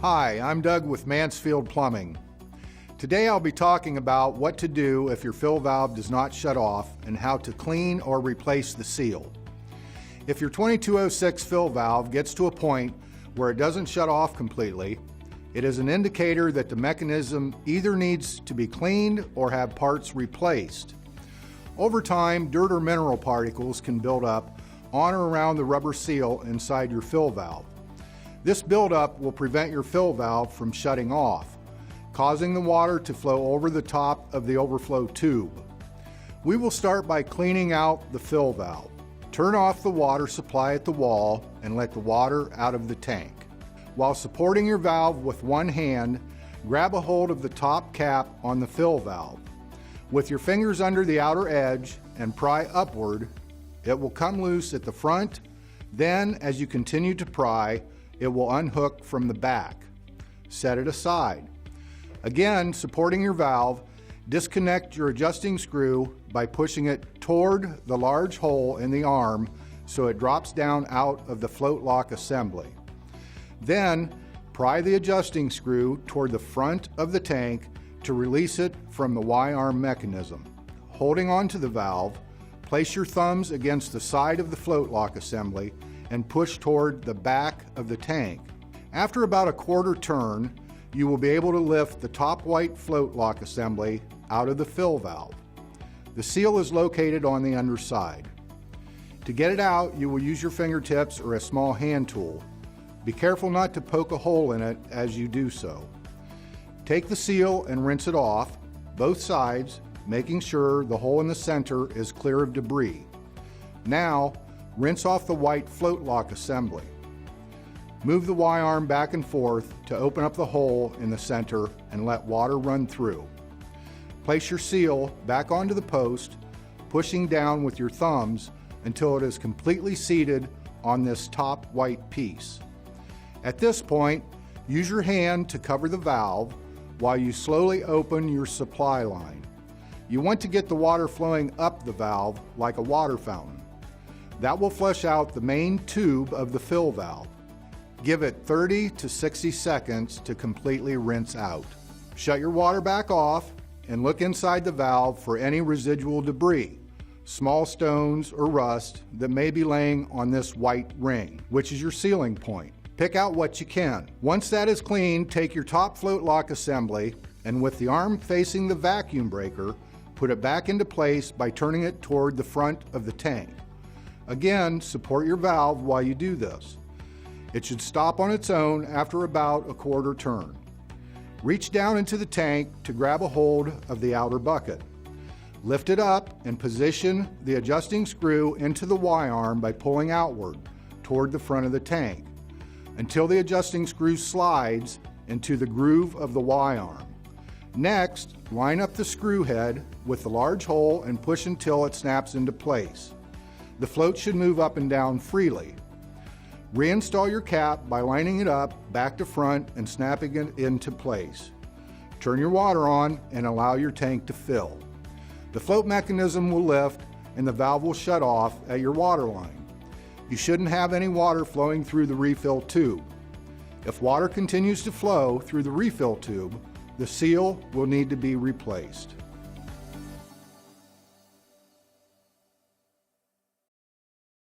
Hi, I'm Doug with Mansfield Plumbing. Today I'll be talking about what to do if your fill valve does not shut off and how to clean or replace the seal. If your 2206 fill valve gets to a point where it doesn't shut off completely, it is an indicator that the mechanism either needs to be cleaned or have parts replaced. Over time, dirt or mineral particles can build up on or around the rubber seal inside your fill valve. This buildup will prevent your fill valve from shutting off, causing the water to flow over the top of the overflow tube. We will start by cleaning out the fill valve. Turn off the water supply at the wall and let the water out of the tank. While supporting your valve with one hand, grab a hold of the top cap on the fill valve. With your fingers under the outer edge and pry upward, it will come loose at the front. Then, as you continue to pry, it will unhook from the back. Set it aside. Again, supporting your valve, disconnect your adjusting screw by pushing it toward the large hole in the arm so it drops down out of the float lock assembly. Then, pry the adjusting screw toward the front of the tank to release it from the Y-arm mechanism. Holding onto the valve, place your thumbs against the side of the float lock assembly and push toward the back of the tank. After about a quarter turn, you will be able to lift the top white float lock assembly out of the fill valve. The seal is located on the underside. To get it out, you will use your fingertips or a small hand tool. Be careful not to poke a hole in it as you do so. Take the seal and rinse it off, both sides, making sure the hole in the center is clear of debris. Now, rinse off the white float lock assembly. Move the Y-arm back and forth to open up the hole in the center and let water run through. Place your seal back onto the post, pushing down with your thumbs until it is completely seated on this top white piece. At this point, use your hand to cover the valve while you slowly open your supply line. You want to get the water flowing up the valve like a water fountain. That will flush out the main tube of the fill valve. Give it 30 to 60 seconds to completely rinse out. Shut your water back off and look inside the valve for any residual debris, small stones or rust that may be laying on this white ring, which is your sealing point. Pick out what you can. Once that is clean, take your top float lock assembly and with the arm facing the vacuum breaker, put it back into place by turning it toward the front of the tank. Again, support your valve while you do this. It should stop on its own after about a quarter turn. Reach down into the tank to grab a hold of the outer bucket. Lift it up and position the adjusting screw into the Y-arm by pulling outward toward the front of the tank until the adjusting screw slides into the groove of the Y-arm. Next, line up the screw head with the large hole and push until it snaps into place. The float should move up and down freely. Reinstall your cap by lining it up back to front and snapping it into place. Turn your water on and allow your tank to fill. The float mechanism will lift and the valve will shut off at your water line. You shouldn't have any water flowing through the refill tube. If water continues to flow through the refill tube, the seal will need to be replaced.